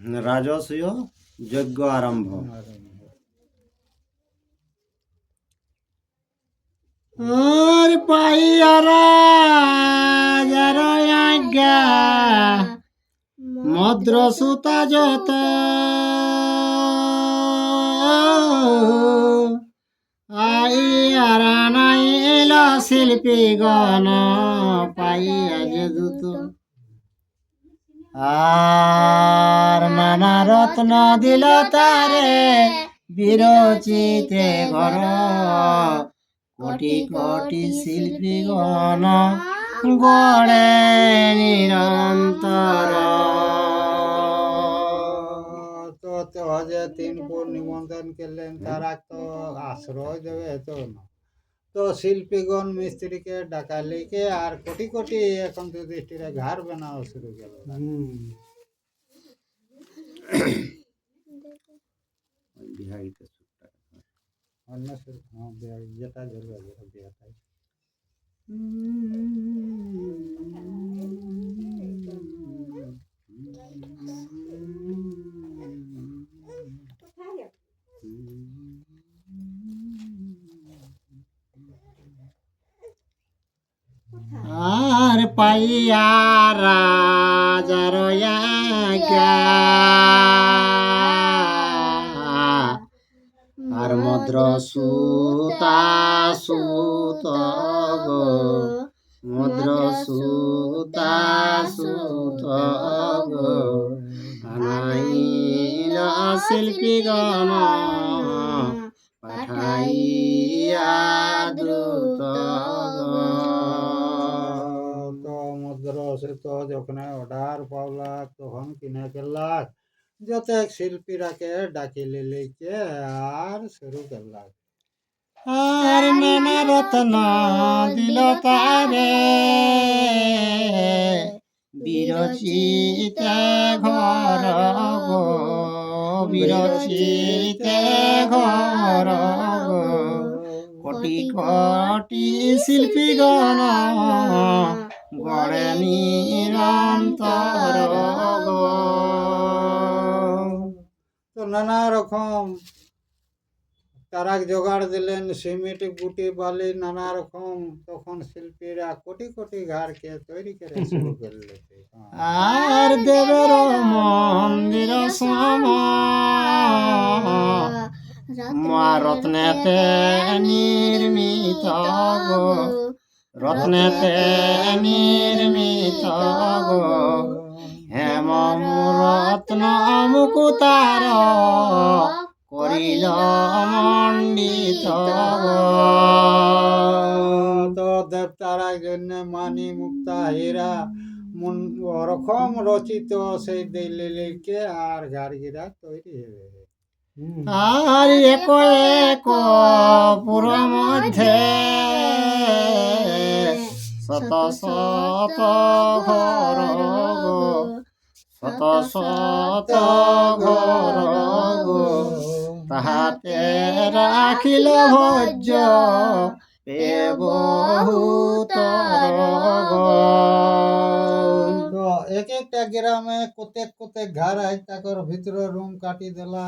রাজসূয় যজ্ঞ আরম্ভ। আর পাইয়ারা যারা আজ্ঞা মদ্রসুতা যত আইয়ারা নাইল শিল্পী গণ পাইয়া যে দূত আর নানা রত্ন দিল তারে বিরচিতে ঘর কোটি কোটি শিল্পী গণ গড়ে নিরন্তর। তো যে 3 পুর নিমন্ত্রণ করলেন তারা তো আশ্রয় দেবে তো না, তো শিল্পীগণ মিস্ত্রিকে ডাকা লিখে আর কোটি কোটি এখন তো দৃষ্টিরে ঘর বানাও শুরু করল। বিহারিতে অন্য যেটা ধরবে বিহারটাই আর পাইয়া রাজার আজ্ঞা আর মদ্র সুতা সুত গো মদ্র সুতা সুত গো আনাইলা শিল্পী গণ পাঠাইয়া দ্রুত তো মদ্র সুত যখন অর্ডার পাওলা তখন কিনে ফেললাক যত শিল্পীরাকে ডাকিলে লিখে আর শুরু করলাক। আর নানা রত্ন দিল তারে বিরচিতে ঘর গো বিরচিতে ঘর গো কোটি কোটি শিল্পী গণ গড়ে নিরন্তর গো। তো নানা রকম তারা জোগাড় দিলেন, সিমেন্ট গুটি বালি নানা রকম, তখন শিল্পীরা কোটি কোটি ঘরকে তৈরি করে শুরু করলে। আর দেবের মন্দির মা রত্নেতে নির্মিত গো রত্নেতে নির্মিত গো হেম রত্ন মুকুতার করিল মণ্ডিত তো দেবতারার জন্য মানি মুক্তা হীরা ওরকম রচিত সেই দিল্লিকে আর গার্গিরা তৈরি হবে। আর এক এক পুর মধ্যে শত শত ঘর গো শত শত ঘর গো তাহাতে রাখিল ভোজ্য বহুত গো। এক একটা গ্রামে কতেক কতেক ঘর আছে তাকর ভিতরে রুম কাটি দেলা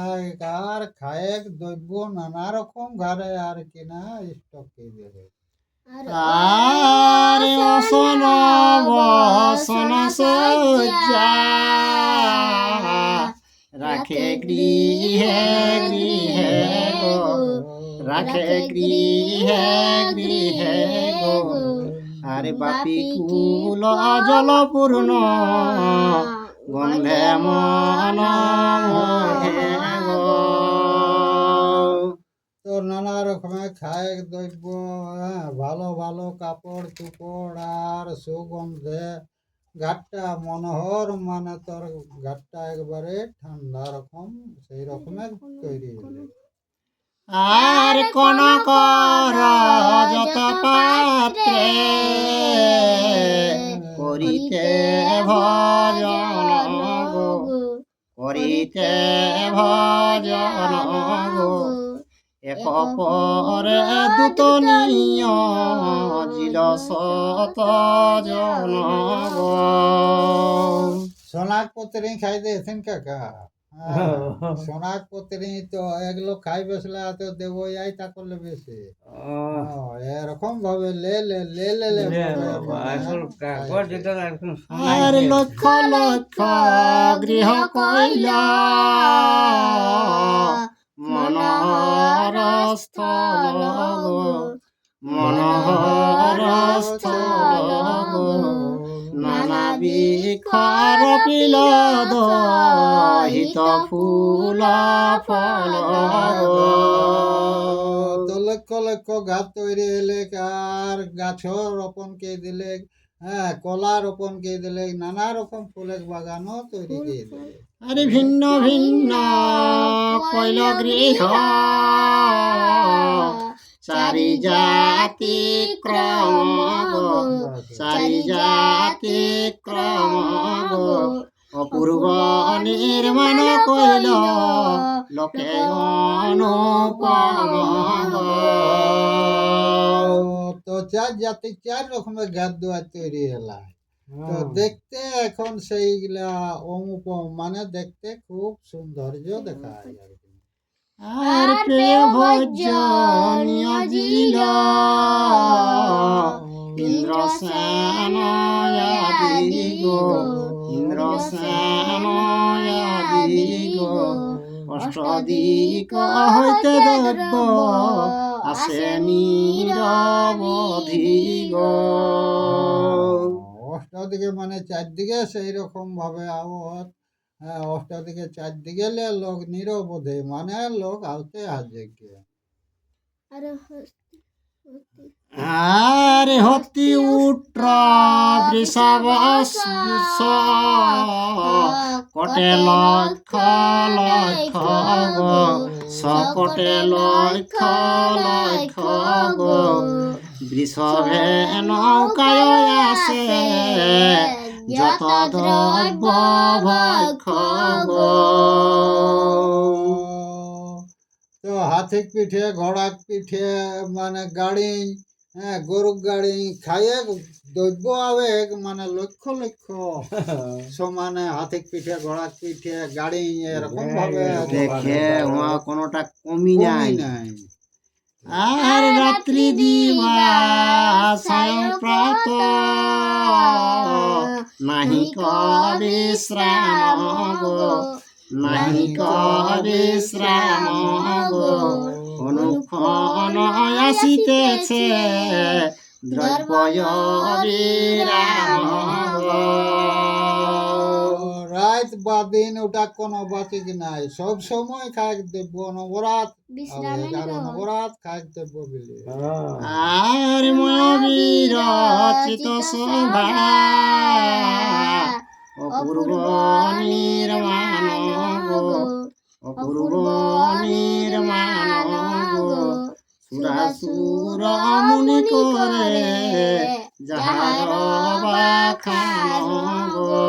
আর খায়েক দ্রব্য নানা রকম ঘরে আর কিনা স্টক কে দেবে। আর অসন বসন সজ্জা রাখে গৃহে গৃহে গো রাখে গৃহে গৃহে গো আরে বাপি কুল জল পূর্ণ গন্ধে মন মোহে গো। তো নানা রকমের খায় দ্রব্য, ভালো ভালো কাপড় চুপড় আর সুগন্ধে ঘাটটা মনোহর, মানে তোর ঘাটটা একবারে ঠান্ডা রকম সেই রকমের তৈরি হলো। আর কনক রজত পাত্রে করিতে ভজন গো করিতে ভজন গো এক পরে দুত নিয়োজিল শত জন গো। সোনার পত্রী খাই দিয়েছেন কাকা। সোনার পত্রী তো এগুলো খাই বসলে তো দেবো এই তা করলে বেশি এরকম ভাবে লে আর লক্ষ লক্ষ গৃহ কইলা মনোহর স্থল মনোহর স্থল নানা বিক্ষর পিলদ হিত ফুল ফল তো লক্ষ লক্ষ গাছ তৈরি হলে আর গাছ রোপণ কে দিলে, হ্যাঁ কলা রোপণ কে দিলে, নানা রকম ফুলের বাগানও তৈরি কে দিলে। আরে ভিন্ন ভিন্ন কইল গৃহ চারি জাতি ক্রম চারি জাতি ক্রম অপূর্ব নির্মাণ কইল লোকে অনুপম তো চার জাতি চার রকমের ঘর দুয়ার তৈরি হলা। তো দেখতে এখন সেইগুলা অনুপম মানে দেখতে খুব সৌন্দর্য দেখায় আর কি। আর প্রিয় ভোজ্য নিয়োজিল ইন্দ্রসেনয়াদি গো ইন্দ্রসেনয়াদি গো অষ্টদিক হইতে দৈব আসে নিরবধি গো। অষ্টদিকে মানে চারদিকে সেই রকম ভাবে আবহাওয়া, হ্যাঁ অষ্টদিকে চারদিকে লোক নিরবধি মানে লোক আউতে আসে কে। আর হতি উট্র বৃষাবস কটে লক্ষ লক্ষ গো সকটে লক্ষ লক্ষ গো বৃষভে নৌকায় আসে যত দ্রব্য ভক্ষ গো। তো হাতির পিঠে ঘোড়ার পিঠে মানে গাড়ি, হ্যাঁ গরুর গাড়ি খাইয়ে দ্রব্য আবেগ মানে লক্ষ লক্ষ সমানে হাতির পিঠে ঘোড়ার পিঠে গাড়ি এরকম ভাবে দেখে কোনোটা কমি নাই নাই। আর রাত্রি দিবা সায়ং প্রাত নাহি বিশ্রাম গো নাহি বিশ্রাম গো অনুক্ষণ আসিতেছে দ্রব্য বিরাম গো। রাত বা দিন ওটা কোনো বাতিক নাই, সব সময় খাক দেব নবরাত নবরাত খাক দেব বলে। আর ময়ূর চিত শোভা অপূর্ব নির্মাণ গো অপূর্ব নির্মাণ গো সুরাসুর মুনি করে যাহার বাখান গো।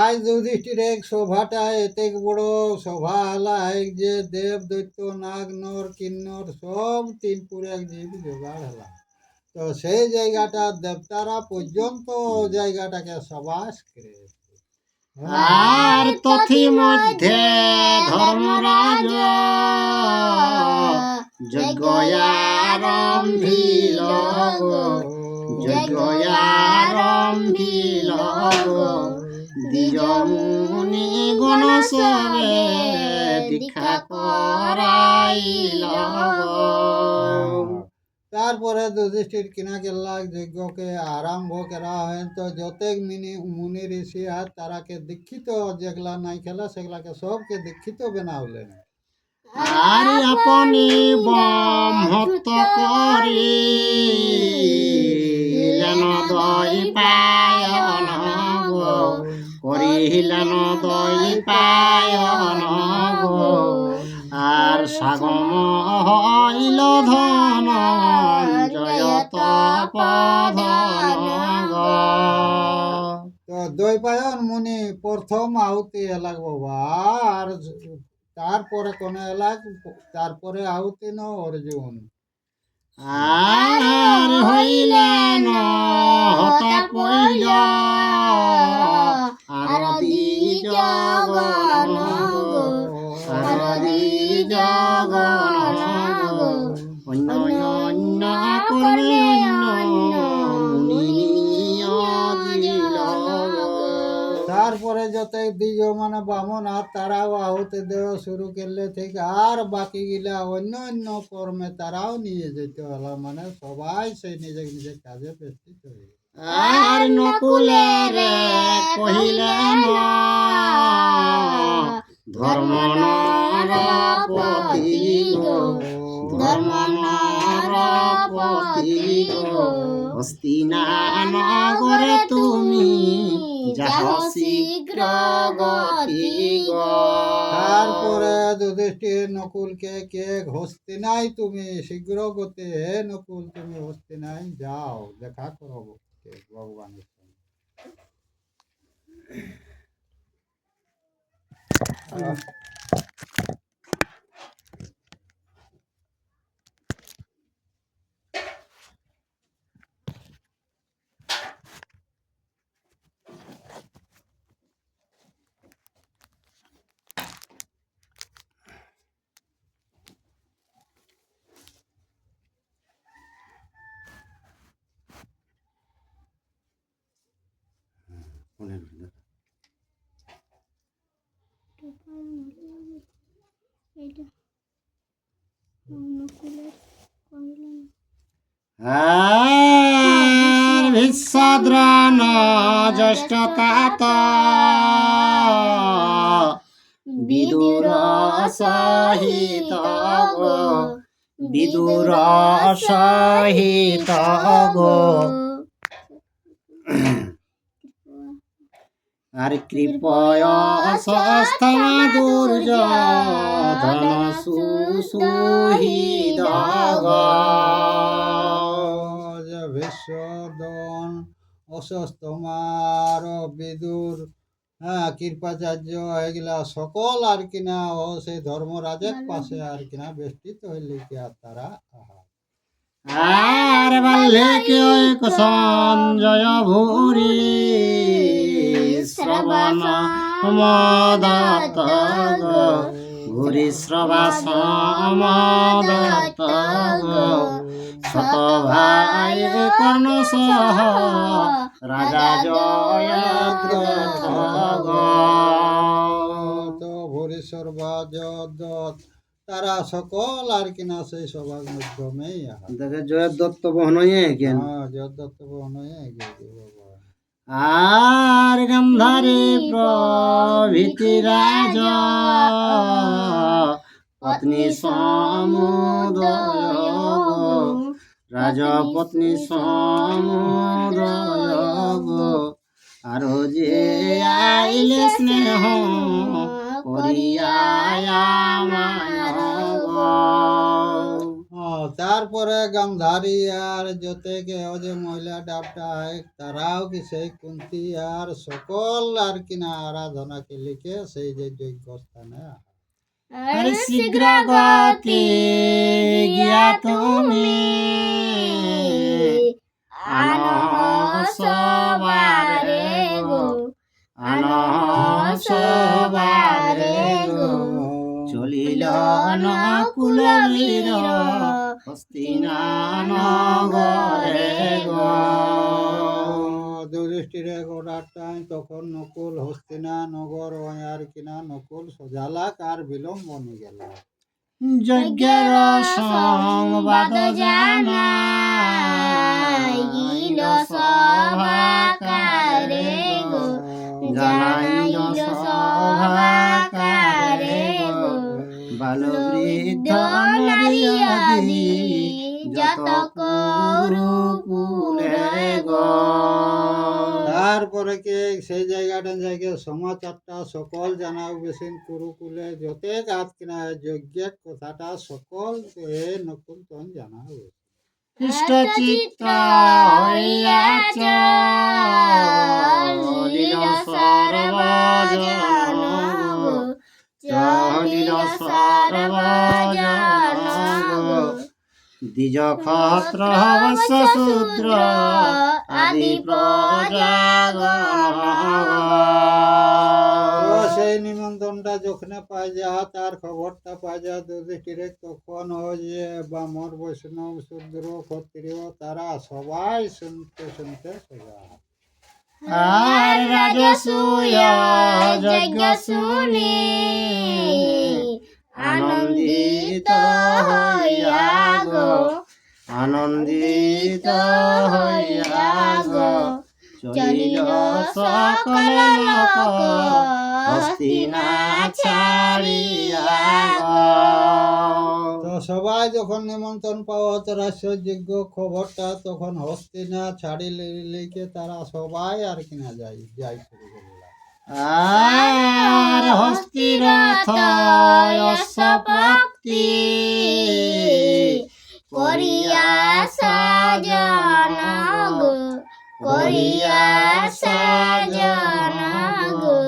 আজ যুধিষ্ঠির এক শোভাটা এতে বড় শোভা হলাই যে দেব দৈত্য নাগ নর কিন্নর সব তিনপুরে এক জীব জোগাড় হলাম। তো সেই জায়গাটা দেবতারা পর্যন্ত জায়গাটাকে সবাস করে। আর তথি মধ্যে ধর্মরাজ যজ্ঞারম্ভিল গো যজ্ঞারম্ভিল গো দ্বিজ মুনি গণ সবে দীক্ষা করাইল গো। তারপরে যুধিষ্ঠির কিনা কেল্লাক যজ্ঞকে আরম্ভ করা হয়। তো যতেক মুনি ঋষি আর তারাকে দীক্ষিত যেগুলা নাই খেলা সেগুলাকে সবকে দীক্ষিত বানাওলেন। আর আপনি ব্রহ্মত্ব করিলেন দৈপায়ন গো করিলেন দৈপায়ন গো আর সাগম হইল ধন জয়ত পধন গো। তো দৈপায়ন মুনি প্রথম আহুতি এলাক বাবা, আর তারপরে কোন এলাক, তারপরে আহুতি ন অর্জুন। আর হইলেন হতা পইল আরতি জগন গো, আরতি জগন গো, অন্য অন্য কর্মে তারপরে যত দ্বিজ মানে বামন আর তারাও আহুতি দেওয়া শুরু করলে থেকে আর বাকি গিলা অন্য অন্য কর্মে তারাও নিয়ে যেতে হলো, মানে সবাই সেই নিজের নিজের কাজে ব্যস্ত হয়ে গেল। আর নকুলের কহিলেন ধর্ম নরপতি গো, ধর্ম নরপতি গো, হস্তিনা নগরে তুমি যাহ শীঘ্র গতি গো। তারপরে যুধিষ্ঠির নকুলকে কে হস্তিনাই তুমি শীঘ্র গতি, হে নকুল তুমি হস্তিনাই যাও, দেখা করো ভগবানের সঙ্গে। আর ভীষ্মদ্রোণ জ্যেষ্ঠ তাত বিদুর সহিত গো, বিদুর সহিত গো, আর কৃপয় সস্তম দুর্যোধন সুসুহিত গো। ভীষ্মদন অশ্বস্তমার বিদুর, হ্যাঁ কৃপাচার্য এগুলা সকল আর কিনা ও সেই ধর্মরাজের পাশে আর কিনা বেষ্টিত হইলে কি আর তারা আর বললে কেউ সঞ্জয় ভূরি শ্রবণ মদত গো, ভূরি শ্রবাস মদত গো, শত ভাই কর্ণ সহ রাজা জয়দ্রথ গো। তো ভূরিশ্বর বা জয়দ্রথ তারা সকল আর কিনা সেই সবার মাধ্যমেই দেখে জয়দত্ত বহন কেন, জয়দত্ত বহনয়ে ভগবান। আর গন্ধারী প্রভৃতি রাজ পত্নী সমুদয় গো, রাজপত্নী সমুদয় গো, আরো যে আইলে স্নেহ করিয়া তারপরে গান্ধারী আর যতে কেউ যে মহিলা ডাবটা তারাও কি সেই কুন্তি আর সকল আর কিনা আরাধনাকে লিখে সেই যে যজ্ঞ স্থানে আরে শীঘ্র গতি গিয়া তুমি আনসবারে গো, আনসবারে গো, চলিল নকুল বীর হস্তিনা নগরে গো। যুধিষ্ঠিরে গোড়াটাই তখন নকুল হস্তিনা নগর আর কিনা নকুল সজালাক আর বিলম্বনে গেল। যজ্ঞের সংবাদ জানাইল সভাকারে গো, জানাইল সভাকারে গো, বাল বৃদ্ধ নারী আদি যত কুরুকুলে গো। তারপরে কে সেই জায়গাটা জায়গায় সমাচারটা সকল জানাও বেশিন কুরুকুলে যতে গাছ কিনা যজ্ঞের কথাটা সকল এ নকুল তন জানাও। হৃষ্ট চিত্ত হইয়া চলিল সর্বজন গো, চলিল সর্বজন গো, দ্বিজ ক্ষত্র বৈশ্য শূদ্র আদি প্রজাগণ। তো সেই নিমন্ত্রণটা যখন পাই যা, তার খবরটা পাই যা যুধিষ্ঠির, তখন ওই যে ব্রাহ্মণ বৈষ্ণব শূদ্র ক্ষত্রিয় তারা সবাই শুনতে শুনতে সোজা। আর রাজসূয় যজ্ঞ শুনি আনন্দিত হইয়া গো, আনন্দিত হইয়া গো, চলিল সকল লোক হস্তিনা ছাড়িয়া গো। তো সবাই যখন নিমন্ত্রণ পাওয়া রাষ্ট্রযোগ্য খবরটা, তখন হস্তিনা ছাড়ি লিখে তারা সবাই আর কিনা যাই শুরু করল। আর হস্তিরথ অশ্বপক্তি করিয়া সাজন গো, করিয়া সাজন গো,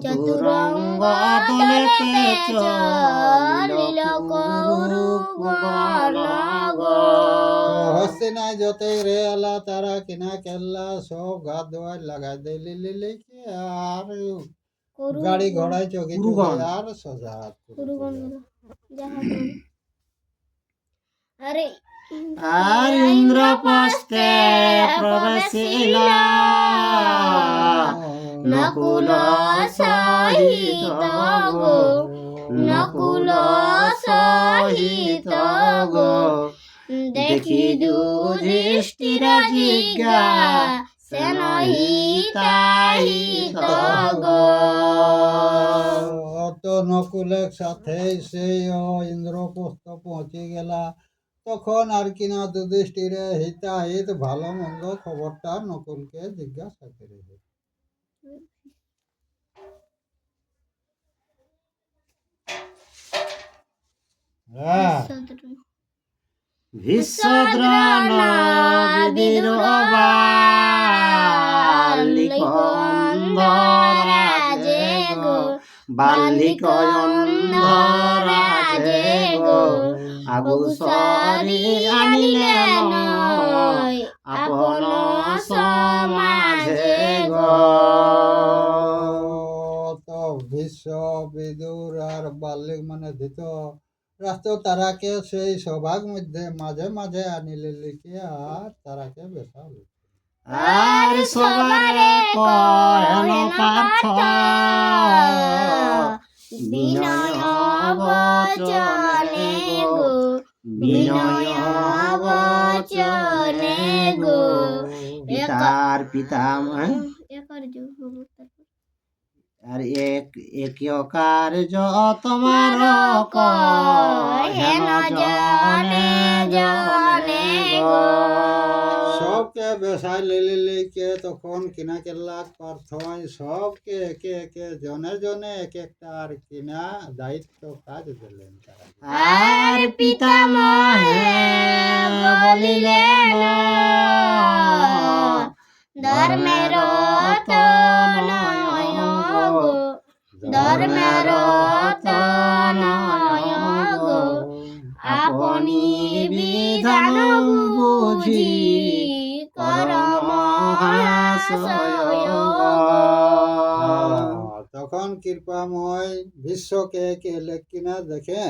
চতুরঙ্গ দলেতে চলিল কৌরবগণ গো। হস্তিনায় যতে রে আলা তারা কিনা কেল্লা সব গা দোয়ায় লাগাই দিলি লিখে, আর গাড়ি ঘোড়ায় চকি চকি আর সোজা আর ইন্দ্রপ্রস্থে প্রবেশিলা নকুল সহিত গো, নকুল সহিত গো, দেখি যুধিষ্ঠির জিজ্ঞা সেন হিতাহিত গো। তো নকুলের সাথে সেই ইন্দ্রপ্রস্থ পৌঁছে গেলা, তখন আর কিনা যুধিষ্ঠিরে হিতাহিত ভালো মন্দ খবরটা নকুলকে জিজ্ঞাসা করে। হ্যাঁ, ভীষ্মদ্রোণ বালিক অন্ধরাজে গো, বালিক অন্ধরাজে গো, আবু শরীর আনিলেন আপন সমাজে গো। তো ভীষ্ম বিদুর আর বাল্যিক মানে ধৃত রাষ্ট্র তারাকে সেই সভার মধ্যে মাঝে মাঝে আনিলে লিখে, আর তারাকে বেসাল। আর সবারে কয়ন পার্থ বিনয় বচনে গো, বিনয় বচনে গো, পিতার পিতামহ আর এক কার্য তোমার হেন জনে জনে গো। সবকে বেসাই লিলি লিখে তখন কিনা কেল্লা পার্থয় সবকে একে একে জনে জনে এক একটা আর কিনা দায়িত্ব কাজ দিলেন তারা। আর পিতামহে বলিলেন ধর্মের তনয় গো, ধর্মের তনয় গো, আপনি বিধান বুঝি কর মহাশয় গো। তখন কৃপাময় বিশ্বকে কে কিনা দেখে,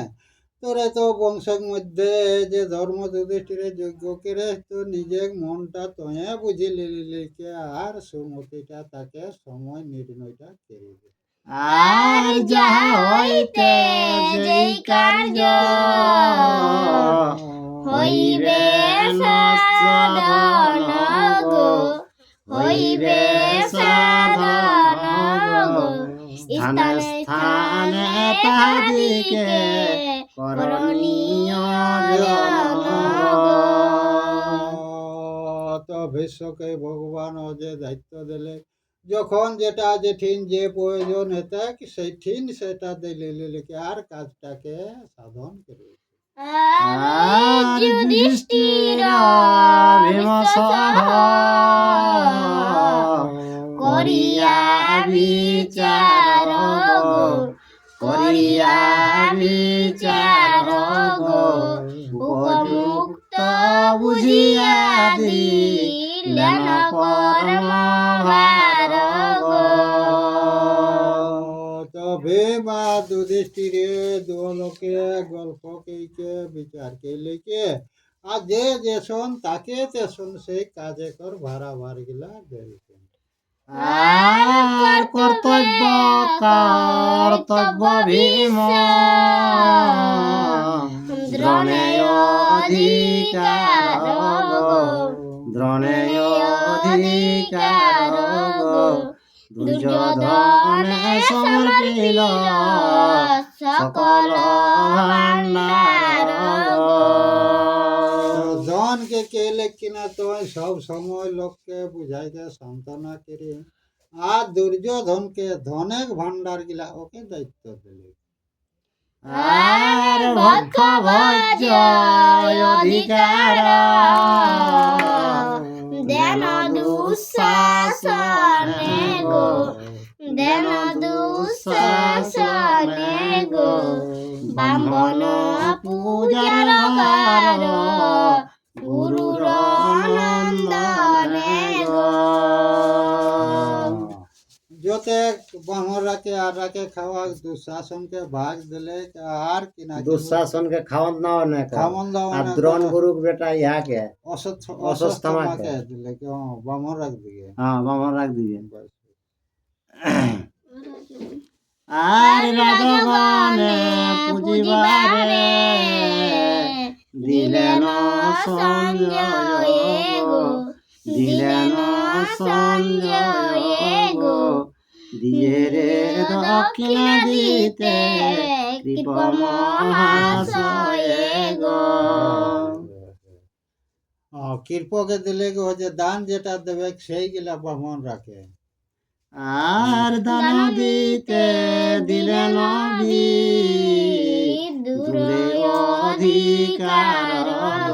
তোরে তো বংশের মধ্যে যে ধর্ম যুধিষ্ঠিরের যোগ্য করে, তো নিজের মনটা তোয়ে বুঝি লিখে, আর সুমতিটা তাকে সময় নির্ণয়টা করে দে। আর যাহা হইতে যেই কার্য হইবে সাধন গো, হইবে সাধন গো, স্থানে স্থানে তাহাদিকে করণীয় জন গো। তো বিশ্বকে ভগবান যে দায়িত্ব দিলে, যখন যেটা যেঠিন যে প্রয়োজন হতে সেই ঠিন সেটা দিলে লিখে আর কাজটাকে সাধন করে। আর যুধিষ্ঠির ভীমসহ করিয়া বিচার গো, করিয়া বিচার গো, উপযুক্ত বুঝিয়া দিলেন কর্ম ভার গো। তবে বা যুধিষ্ঠিরে দোলকে গল্প কেইকে বিচার কে লেকে আর যে যেসন তাকে তেসন সেই কাজে কর ভাড়া ভার গিলা দেলছেন। আর কর্তব্য ভীম দ্রোণে অধিকার গো, দ্রোণে অধিকার গো। দুর্যোধনে সমর্পিল সকল ভাণ্ডার গো। ধনকে কে লেখিনা তো সব সময় লোককে বুঝাইকে সান্ত্বনা করে আর দুর্যোধনকে ধনেক ভান্ডার গিলা ওকে দায়িত্ব দিলে। আর ভক্ষ ভজ্য অধিকার দেন দুঃশাসনে গো, দেন দুঃশাসনে গো। ব্রাহ্মণ পূজার ঘর গুরুর নন্দনে গো। जोते बामर राके আর রাকে খাওয়া দুঃশাসনকে ভাগ দিলে আর কিনা দুঃশাসন के खावन दाव ने খামন দাও আর দ্রোণ গুরু বেটা ইয়া के অশ্বত্থামাকে দিলে কি বামর রাখ দিয়ে। हां बामन रख दिए। আর রাজগণে পুজিবারে দিলেন সঞ্জয় গো, দিলেন সঞ্জয় গো। দিয়ে রে দক্ষিণা দিতে কৃপ মহাশয় গো। কৃপকে দিলে গো যে দান যেটা দেবে সেই গিলা ব্রাহ্মণ রাখে। আর দান দিতে দিলেন দূরে অধিকার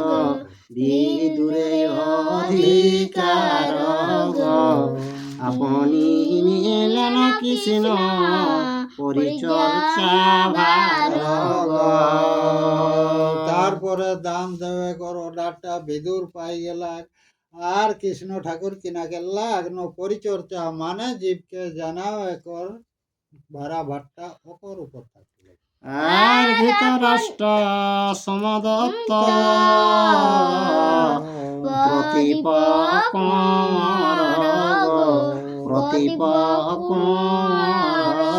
গো, দূরে অধিকার গো। আপনি নিলেন কৃষ্ণ পরিচর্যা ভার গো। তারপরে দান দেবে কর অর্ডারটা বিদুর পাই গেলা আর কৃষ্ণ ঠাকুর কিনা গেলা পরিচর্যা মানে জীবকে জানাও একর ভাড়া ভাট্টা ওকর উপর থাকলে। আর ধৃতরাষ্ট্র সমদত্ত প্রতিপকর গো, প্রতিপকর গো।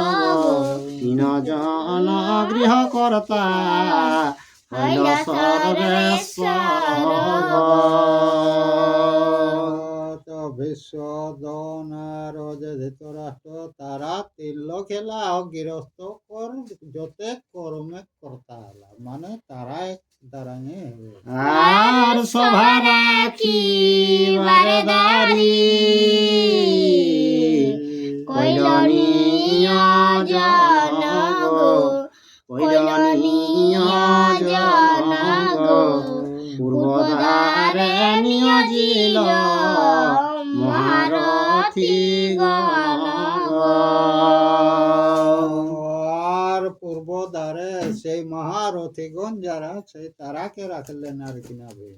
তিনজন গৃহকর্তা হইল সর্বেশ্বর গো। তো ভীষ্ম দ্রোণ আর যে ধৃতরাষ্ট্র তারা তিল্ল খেলা ও গৃহস্থ কর যতে কর্মে কর্তা হলা মানে তারা এক দাঁড়াঙে। আর সভা রাখি বারেদারি কইল নিয়োজন গো, কইল নিয়োজন গো। পূর্বদ্বারে নিয়োজিল মহারথী গণ গো। আর পূর্ব দ্বারে সেই মহারথীগণ যারা সেই তারাকে রাখলেন আর কিনা ভাই।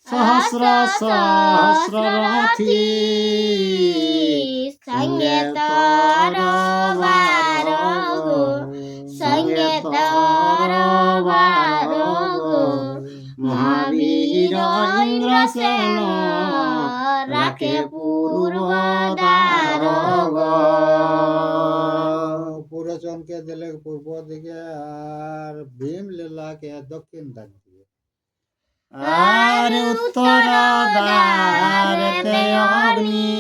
সহস্র সহস্র রথী সঙ্গে তরবার গো, সঙ্গে তরবার গো। মহাবীর ইন্দ্রসেন রাখে পূর্বদ্বার গো। পুরোজনকে দিলে পূর্ব দিকে আর ভীম লীলাকে দক্ষিণ দিক দিয়ে। আর উত্তর দ্বারেতে অগ্নি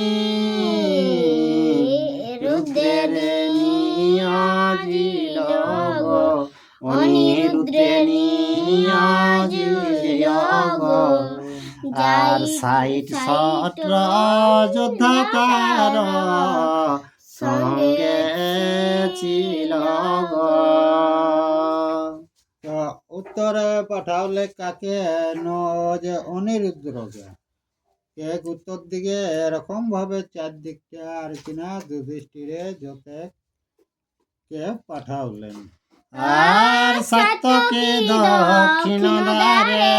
রুদ্রের নিয়োজিল গো, অনিরুদ্রে নিয়োজিল গো। আর ৬০ যোদ্ধাকার সঙ্গে ছিল গো। উত্তরে পাঠাওলে কাকে যে অনিরুদ্রকে এক উত্তর দিকে এরকম ভাবে চারদিকটা আর কিনা যুধিষ্ঠিরে যতে কে পাঠাওলেন। আর সত্যকে দক্ষিণ দ্বারে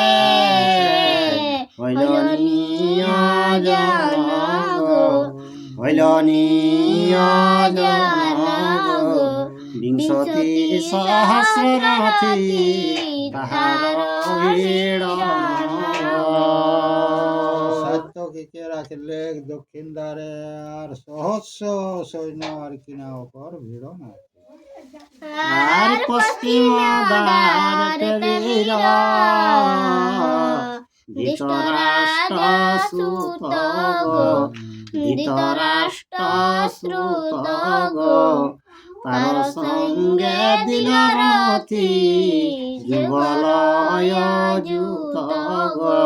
হইল নিয়োজন গো, হইল নিয়োজন গো, বিংশতি সহস্ররথী তাহার ভিড়। সাত্যকীকে রাখিলে দক্ষিণ দ্বারে আর সহস্র সৈন্য আর কিনা ওপর ভিড় না। আর পশ্চিম দ্বারতে বীর ধৃতরাষ্ট্র সুত গো, ধৃতরাষ্ট্র সুত গো, তার সঙ্গে দিল রথি যুগলয় যুত গো।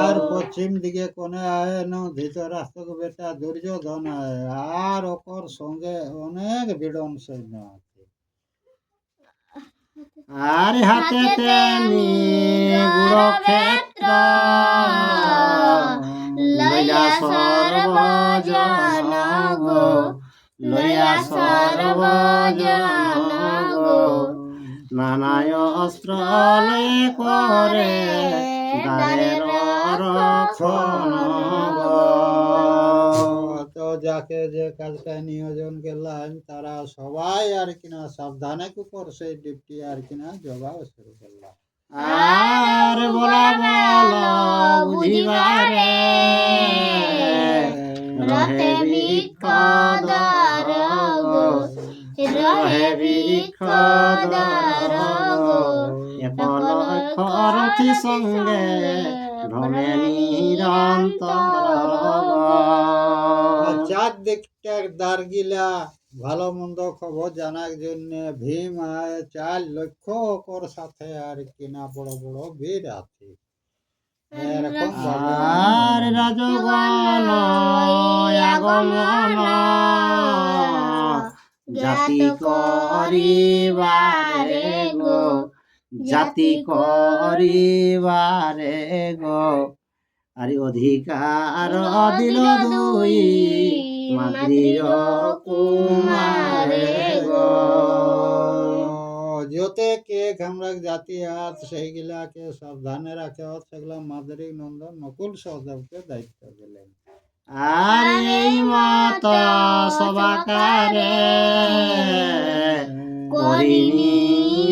আর পশ্চিম দিকে কোনে আয়েন ধৃতরাষ্ট্র বেটা দুর্যোধন আয়, আর ওপর সঙ্গে অনেক বিডন সৈন্য আছে। আর হাতে তেনি গুরুক্ষেত্র লইয়া সর্বজন গো, লইয়া সর্বজন গো, নানায় অস্ত্র লয়ে করে দ্বারের রক্ষণ গো। তো যাকে যে কাজটা নিয়োজন করলাম তারা সবাই আর কিনা সাবধানে কুপর সেই ডিপটি আর কিনা জবাব শুরু করলাম। আর বলা বল বুঝিবারে রহে বৃক্ষ দ্বার গো, রহে বৃক্ষ দ্বার গো, এপল খরথি সঙ্গে ভ্রমে নিরন্তর গো। চারদিকটার দ্বারগিলা ভালো মন্দ খবর জানার জন্য ভীম আয় 4 লক্ষ ওপর সাথে আর কিনা বড় বড় বীর আছে। এরকম আর রাজগণ আগমন জাতি করিবারে গো, জাতি করিবারে গো, আরে অধিকার দিল দুই মাতৃর কুমারে গো। যতে কে আমরা জাতি হাত সেইগুলাকে সাবধানে রাখে সেগুলা মাদারী নন্দন নকুল সহদেবকে দায়িত্ব দিলেন। আর এই মত সবাকারে করিনিয়োজন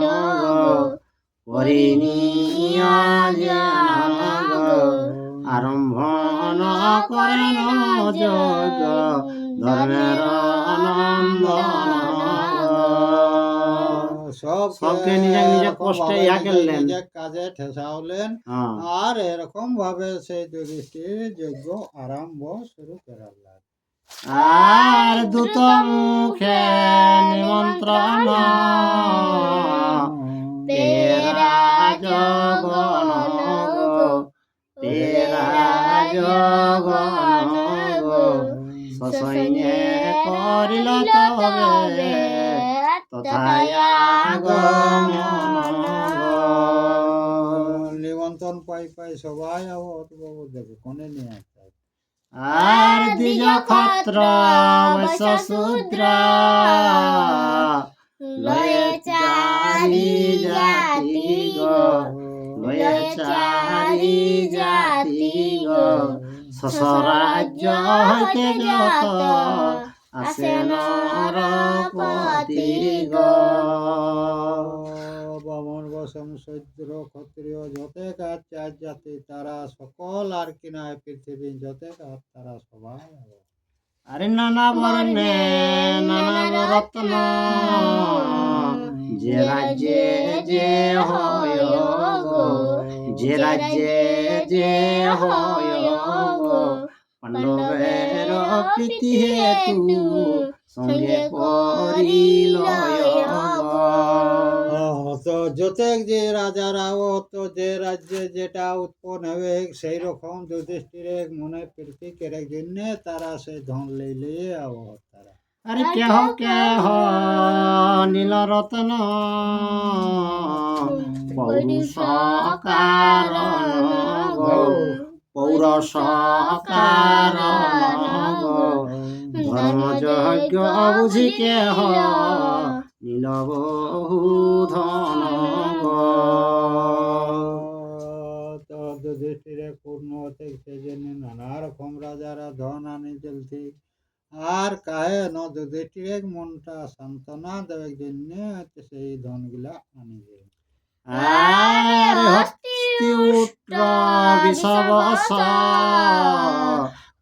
গো, করিনিয়োজন গো, আরম্ভ ন করেন যোগ ধর্মের নন্দন গো। সবকে নিজে নিজে কষ্টে ইয়া করলেন, নিজের কাজে ঠেসাওলেন। আর এরকম ভাবে সেই যুধিষ্ঠির যজ্ঞ আরম্ভ শুরু করলেন। আর দূত মুখে নিমন্ত্রণ তেরা জগন গো, তেরা জগন গো, সসৈন্যে করিল তবে তথায় আগমন গো। নিমন্ত্রণ পাই পাই সবাই বাবু দেখে কোনে নিয়ে আসে। আর দ্বিজ ক্ষত্র বৈশ্য শূদ্র লয়ে চারি জাতি গো, লয়ে চারি জাতি গো, শশরাজ্য হইতে যত আসে নরপতি গো। বামন বসম শূদ্র ক্ষত্রিয় যতে কাজ 4 জাতি তারা সকল আর কিনা পৃথিবী যতে কাজ তারা সবাই। আরে নানা বর্ণে নানা রত্ন যে রাজ্যে যে হয় গো, যে রাজ্যে যে হয় গো, পাণ্ডবের প্রীতি হেতু সঙ্গে করিল গো। তো যতে যে রাজারাও তো যে রাজ্যে যেটা উৎপন্ন হবে সেই রকম যুধিষ্ঠিরের মনে প্রীতি করে জন্য তারা সেই ধন লইলে তারা। আরে কেহ কেহ নীল রত্ন পৌরুষ কারণ গো, পৌরষ কারণ গো, ধর্মযজ্ঞ বুঝি কেহ নীল বহু ধন গো। পূর্ণ হতে সেজন্য নানা রকম রাজারা ধন আনি চলতি আর কাহে ন দুধেটির মনটা সান্ত্বনা দেওয়ার জন্য সেই ধনগুলা আনি যায়। আর হস্তি উট্র বিষবস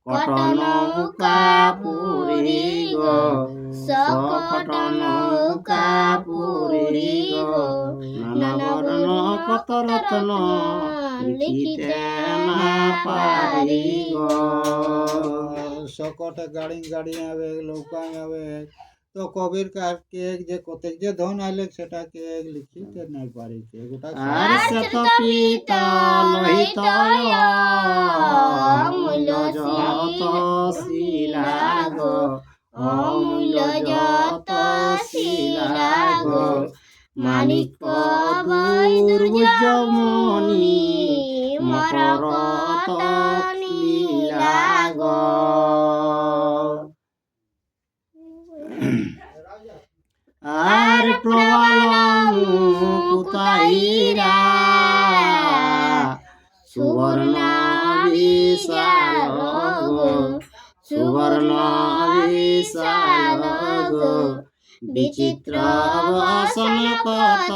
কটনৌকা পুরী গো সকটনৌকা পুরী গো নানা বর্ণ কত রত্ন লিখিতে না পারি গো। সকটে গাড়ি গাড়ি আবে নৌকা আবে তো কবির কার কে যে কতেক যে ধন আইলে সেটা কে লিখিতে নাই পারি কে গোটা আর শ্বেত পীত লোহিত অমূল্য যত শিলা গো অমূল্য যত শিলা গো মানিক দুর্জমণি মকরত লীলা গো। আর প্রবল মুকুতাইরা সুবর্ণ বিশাল গো সুবর্ণ বিশাল গো বিচিত্র বসন কত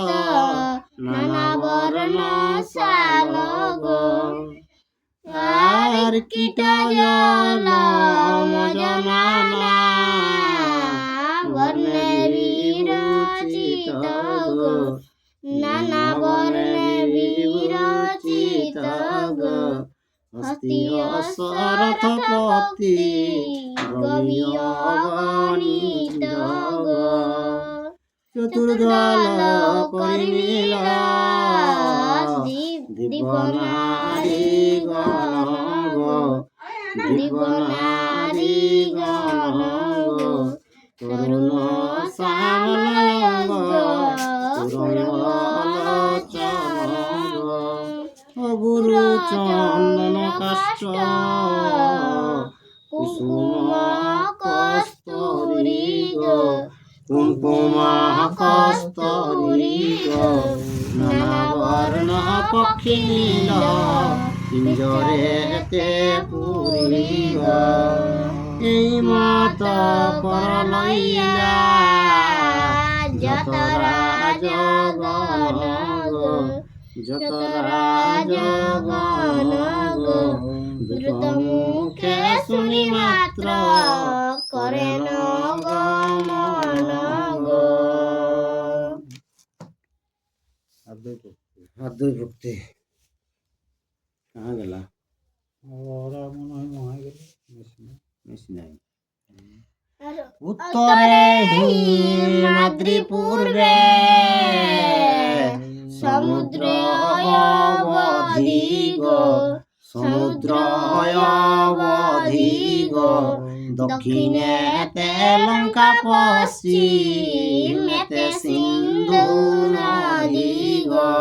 নানা বর্ণ শাল গো। আর কীট জল মজনানা বর্ণে বিরচিত গো নানা বর্ণে বিরচিত গো হস্তি অশ্বরথপতি গমীয় গণিত গো চতুর্দল করিল দীপনারী গণ গো দীপনারী গণ গো তরুণ শ্যামল তুরঙ্গলোচন গো গুরু চন্দন কাষ্ঠ কুসুম কস্তরী গো কুঙ্কুম কস্তরী গো নানা বর্ণ পক্ষী নীল পিঞ্জরেতে পুরী গো এই মত কর লইলা যত রাজগণ গো যত রাজগণ গো দ্রুত মুখে শুনি মাত্র করেন গমন গো। হাদ্দই ভক্তি কাহা গেলা ওরা মনে হয় মহাই গেল বেশি নাই। উত্তরে হিমাদ্রি পূর্বে সমুদ্র অবধি গো সমুদ্র অবধি গো দক্ষিণেতে লঙ্কা পশ্চিমেতে সিন্ধু নদী গো।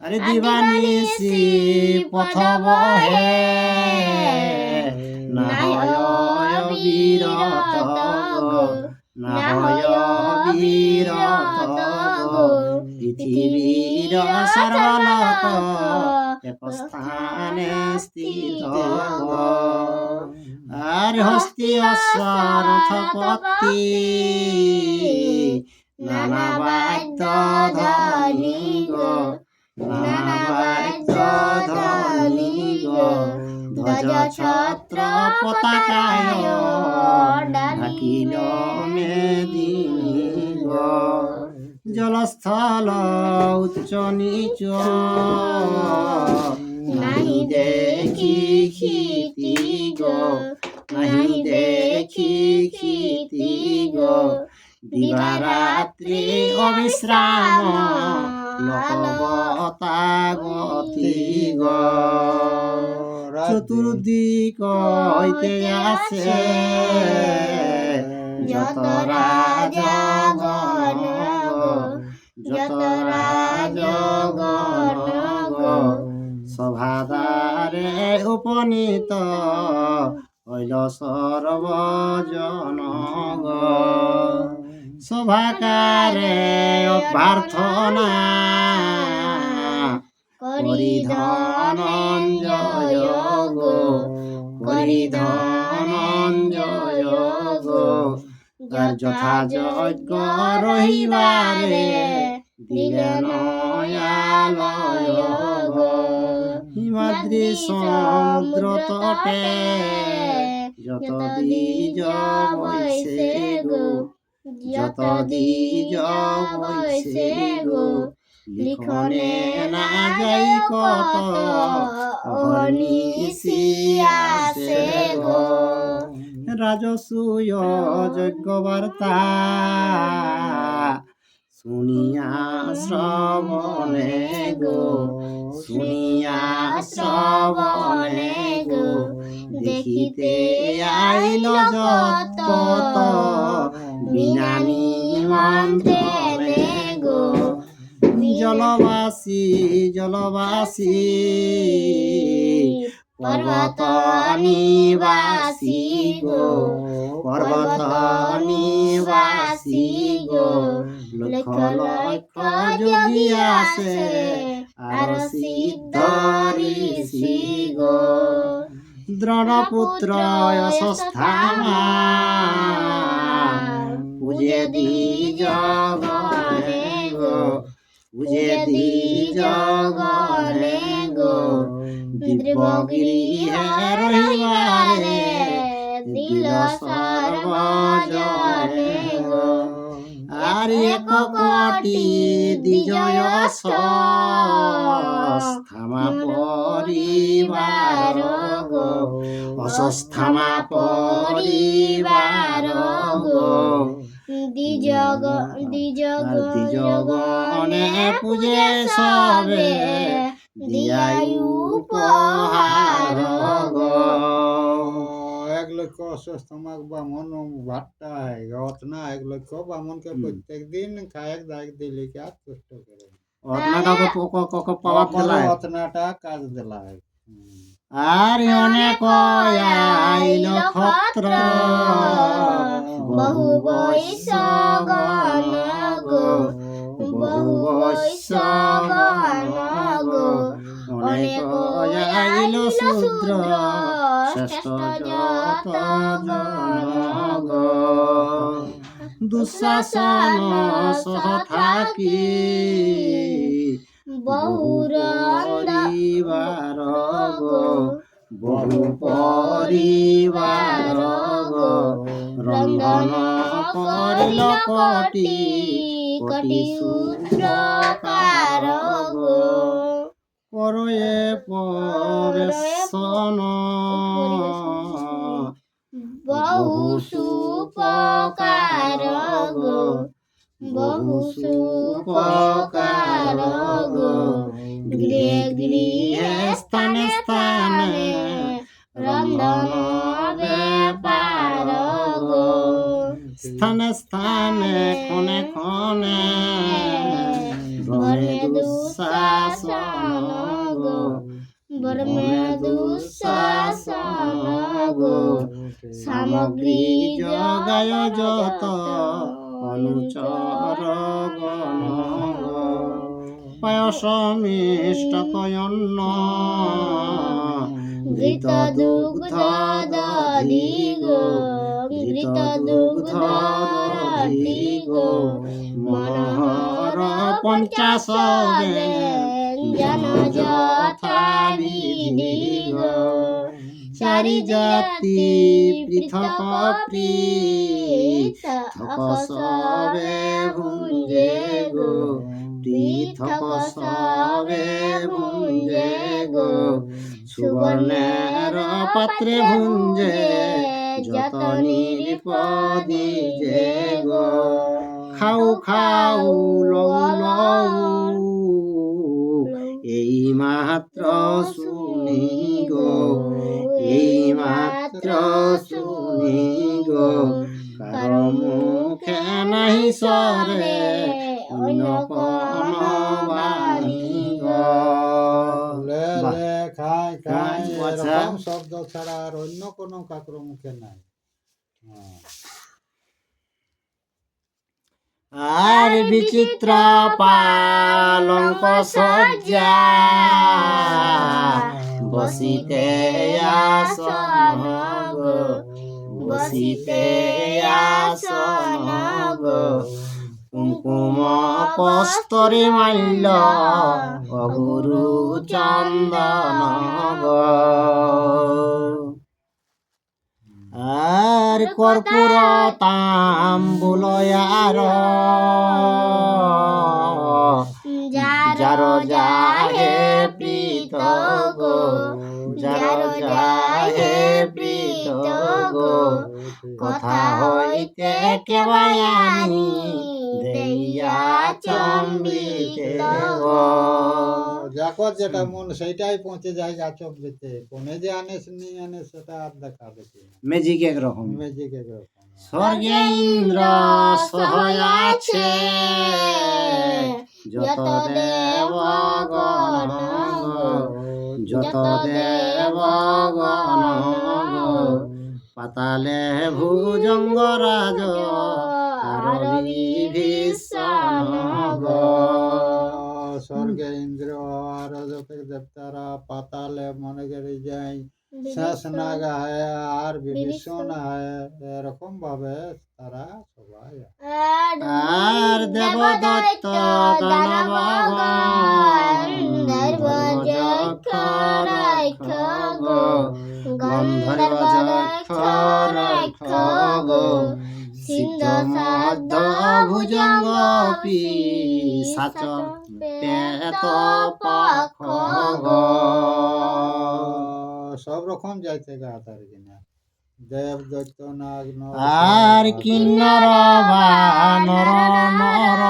আরে দিবানিশি পথ বহে না হয় বিরত গো না হয় বিরত গো পৃথিবীর সর্বলোক এক স্থানে স্থিত গো। আর হস্তি অশ্বরথপতি নানা বাদ্য ধ্বনি গো নানা বাদ্য ধ্বনি গো ধ্বজ ছত্র পতাকায় ঢাকিল মেদিনী গো। জলস্থল উচ্চ নিচ নাহি দেখি ক্ষিতি গো নাহি দেখি ক্ষিতি গো দিবারাত্রি অবিশ্রাম লোকবতা গতি গো। চতুর্দিক হইতে আসে যত রাজগণ গো যত রাজগণ গো সভাদ্বারে উপনীত হইল সর্বজন গো। সভাকারে অভ্যর্থনা করি ধনঞ্জয় গো, করি ধনঞ্জয় গো, তার যথাযোগ্য রহিবারে দিলেন আলয় গো। হিমাদ্রি সমুদ্র তটে যত দ্বিজ বৈশে গো, যত দ্বিজ বৈশে গো, লিখনে না যাই কত অহর্নিশি আসে গো। রাজসূয় যজ্ঞ বার্তা শুনিয়া শ্রবণে গো, শুনিয়া শ্রবণে গো, দেখিতে আইল যত বিনা নিমন্ত্রণে গো। জলবাসী জলবাসী পর্বত নিবাসী গো, পর্বত নিবাসী গো, লক্ষ লক্ষ যোগী আসে আর সিদ্ধ ঋষি গো। দ্রোণপুত্র অশ্বত্থামা পূজে দ্বিজগণে গো, পূজে দ্বিজগণে গো, দিব্যগিরি রহিবারে দিল সর্বজনে গো। আর এক কোটি দ্বিজয় অশ্বত্থামা পরিবার গো, অশ্বত্থামা পরিবার গো। দ্বিজগণে পূজে সবে দিয়াই উপহার গো। 1 লক্ষ অশ্বত্থামাক বামন ভাট্টায় অতনা 1 লক্ষ বামনকে প্রত্যেক দিন খায়ক দায়ক দিলে কি আর কষ্ট করে অতনাটাকে পাওয়াত গেলায়, অতনাটা কাজ দিলায়। আর অনেক আইল ক্ষত্র বহু বৈশ্য গণ গো, বহু বৈশ্য গণ গো, অনেক আইল শূদ্র শ্রেষ্ঠ যত জন গো। দুঃশাসন সহ থাকি বহু পরিবার গো, বহু পরিবার গো, রন্ধন করিল কোটি কোটি শূদ্রকার গো। করয়ে পরেশন বহু সুপকার গো, বহু সুপকার গো। গৃহে গৃহে স্থানে স্থানে রন্ধন ব্যাপার গো, স্থানে স্থানে ক্ষণে ক্ষণে ব্রহ্মে দুঃশাসন গো, ব্রহ্মে দুঃশাসন গো। সামগ্রী জগায় যত অনুচর গণ গো, পায়স মিষ্টক অন্ন ঘৃত দুগ্ধ দধি গো, ঘৃত দুগ্ধ দধি গো। মনোহর পঞ্চাশ ব্যঞ্জন যথা বিধি গো। চারি জাতি পৃথক পৃথক সবে ভুঞ্জে গো, পৃথক সবে ভুঞ্জে গো। সুবর্ণের পাত্রে ভুঞ্জে যত নিরপদি যে গো। খাও খাও লও লও এই মাত্র শুনি গো, এই মাত্র শুনি গো। কারো মুখে নাহি সরে অন্য কোন বাণী গো। লে লে খাই খাই আচ্ছা। এরকম শব্দ ছাড়া আর অন্য কোনো কাকুর মুখে নাই। আর বিচিত্র পালঙ্ক সজ্জা বসিতে আসন গো, বসিতে আসন গো, কুঙ্কুম কস্তরে মাল্য অগুরু চন্দন গো। আর কর্পূর তাম্বুলয়ার যার যাহে প্রীত গো, যার যাহে প্রীত গো, কথা হইতে কেবায়ানি দেইয়া চম্বিতে গো। যাকর যেটা মন সেইটাই পৌঁছে যায় গাছবিতে, কোনে যে আনেস নি আনে সেটা আর দেখা দেখি না, ম্যাজিক একরকম। ম্যাজিক একরকম। স্বর্গে ইন্দ্র সহায় আছে, যত দেবগণ গো, যত দেবগণ গো, পাতালে ভুজঙ্গরাজ আর বিভীষণ গো। স্বর্গে ইন্দ্র আর যত দেবতারা, পাতালে মনে করে যায় শেষ নাগ হয় আর বিভীষণ হয়, এরকম ভাবে তারা সবাই আর দেবদত্ত দানবগণ যক্ষ রাক্ষ গো, গন্ধর্ব যক্ষ রাক্ষ গো, সিদ্ধ মধ্য ভুজঙ্গ পিশাচ পেত পাখ গো। সব রকম যাইতে গা তার কিনা, দেব দৈত্য নাগ নর আর কিন্নর বানর নর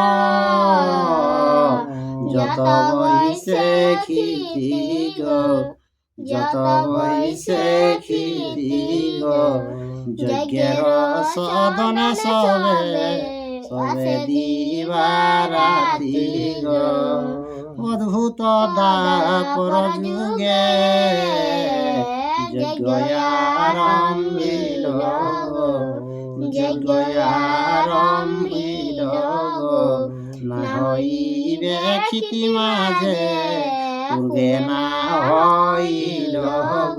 যত বইছে খিতি গো, যত বইছে খিতি গো, যজ্ঞের সদনে সবে সবে দিবারাতি গো। অদ্ভুত দাপর যুগে যজ্ঞ আরম্ভিল গো, যজ্ঞ আরম্ভিল গো, না হইবে ক্ষিতি মাঝে পূর্বে না হইল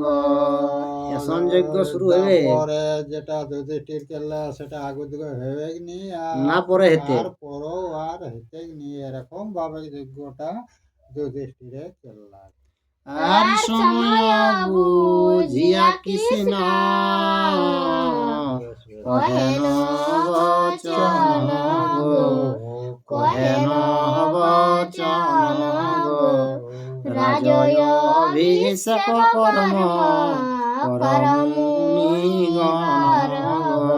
গো। এখন যজ্ঞ শুরু হবে, পরে যেটা যুধিষ্ঠির কেল্লা সেটা আগে দিকে হবে নি, না পরে হেতে আর পরও আর হেতে নি, এরকম ভাবে যজ্ঞটা যুধিষ্ঠিরে কেল্লা। আর সময় বুঝিয়া কৃষ্ণ কহেন বচন গো, কহেন বচন গো, রাজয় অভিষেক কর্ম করমুনি গণ গো।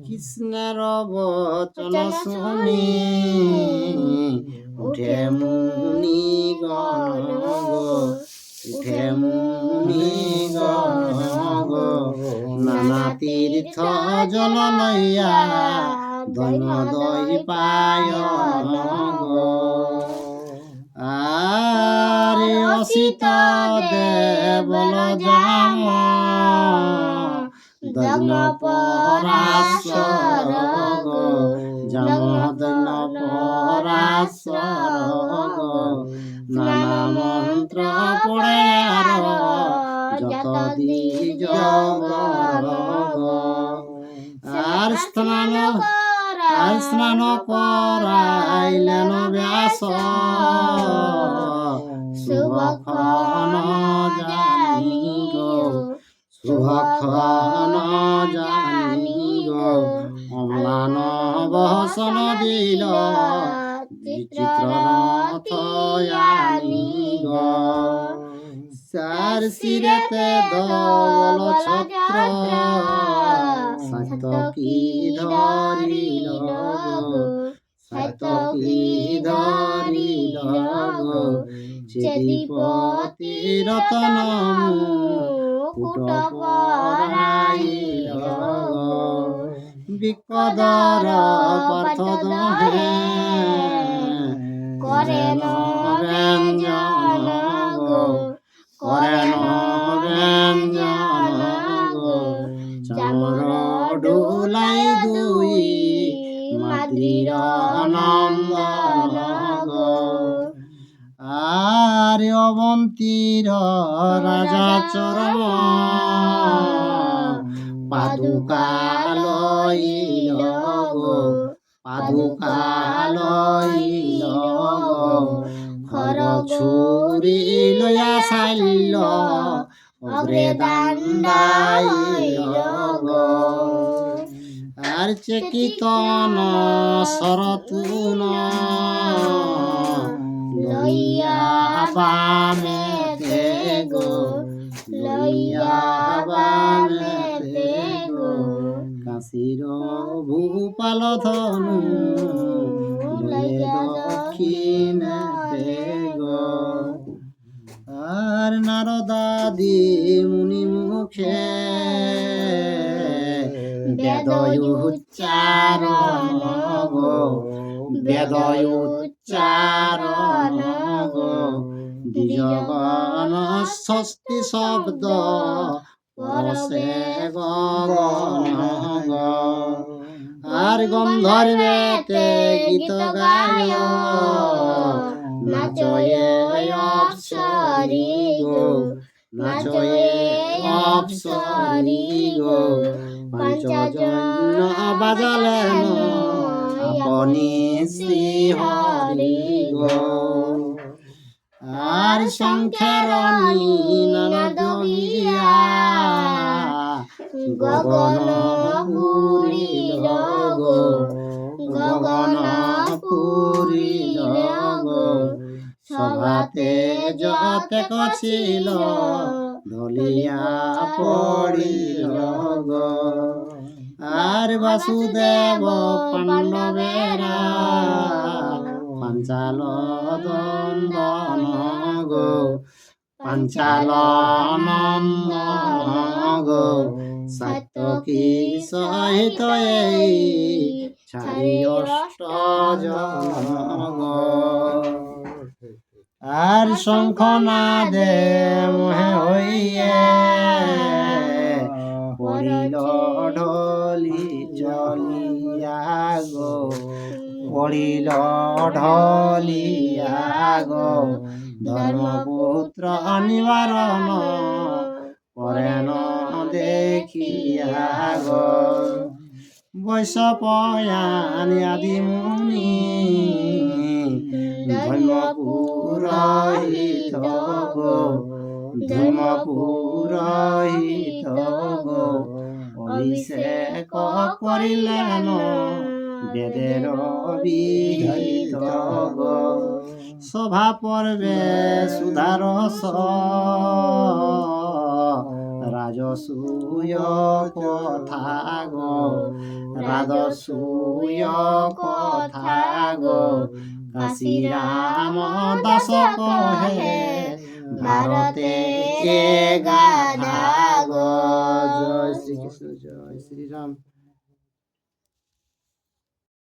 কৃষ্ণের বচন শুনি উঠে মুনি গণ গো, উঠে মুনি গণ গো, নানা তীর্থ জল লইয়া দৈন দই পায়ন গো। আর অসিত দেবল জাম দগ্ন পরাশর গো, জাম দগ্ন পরাশর গো, নানা মন্ত্র পড়ে আর যত দ্বিজ গো। আর স্নান করাইলেন ব্যাস শুভক্ষণ জানি গো, শুভক্ষণ জানি গো, অম্লান বসন দিল বিচিত্র রথ আনি গো। চার শিরেতে ধবল ছত্র সাতকি ধরিল গো, সাতকি ধরিল গো, চেদিপতি রতন মুকুট পরাইল গো। বিকদর পার্থ দহে করেন ব্যঞ্জন গো, করেন ব্যঞ্জন গো, চামর ডোলাই দুই মাদ্রির নন্দন গো আর অবন্তীর রাজা চরম পাদুকা লইল গো পাদুকা লইল গো খর ছুরি লইয়া সাইল অগ্রে দাণ্ডাইল গো আর চেকিতন শরতুন লইয়া বামেতে গো লইয়া বামেতে গো কাশীর ভূপাল ধনু লইয়া দক্ষিণেতে গো আর নারদাদি মুনি মুখে বেদ উচ্চারণ গো বেদ উচ্চারণ গো দ্বিজগণ ষষ্ঠী শব্দ পরশে গগন গো আর গন্ধর্বেতে গীত গায় নাচয়ে অপ্সরি গো নাচয়ে অপ্সরি গো পঞ্চজন্য বাজালেন আপনি শ্রী হরি গো আর শঙ্খের নাদ গিয়া গগন পুরিল গো গগন পুরিল গো সভাতে যতে কছিল ঢলিয়া পড়িল গো আর বাসুদেব পাণ্ডবেরা পাঞ্চাল দন্দন গো পাঞ্চাল নন্দন গো সাত্যকী সহিত এই ছাড়ি অষ্ট জন গো আর শঙ্খনাদে মোহে হইয়ে পড়িল ঢলি চলিয়া গো পড়িল ঢলিয়া গো ধর্মপুত্র নিবারণ করেন দেখিয়া গো বৈশপয়ান আদি মুনি ধর্মপুরহিত গো ধর্মপুরহিত গো অভিষেক করিলেন বেদের বিহিত গো সভা পর্বে সুধারস রাজসূয় কথা গো রাজসূয় কথা গো কাশী রাম দাস কহে ভারতে কে গাধা গো জয় শ্রীকৃষ্ণ জয় শ্রীরাম।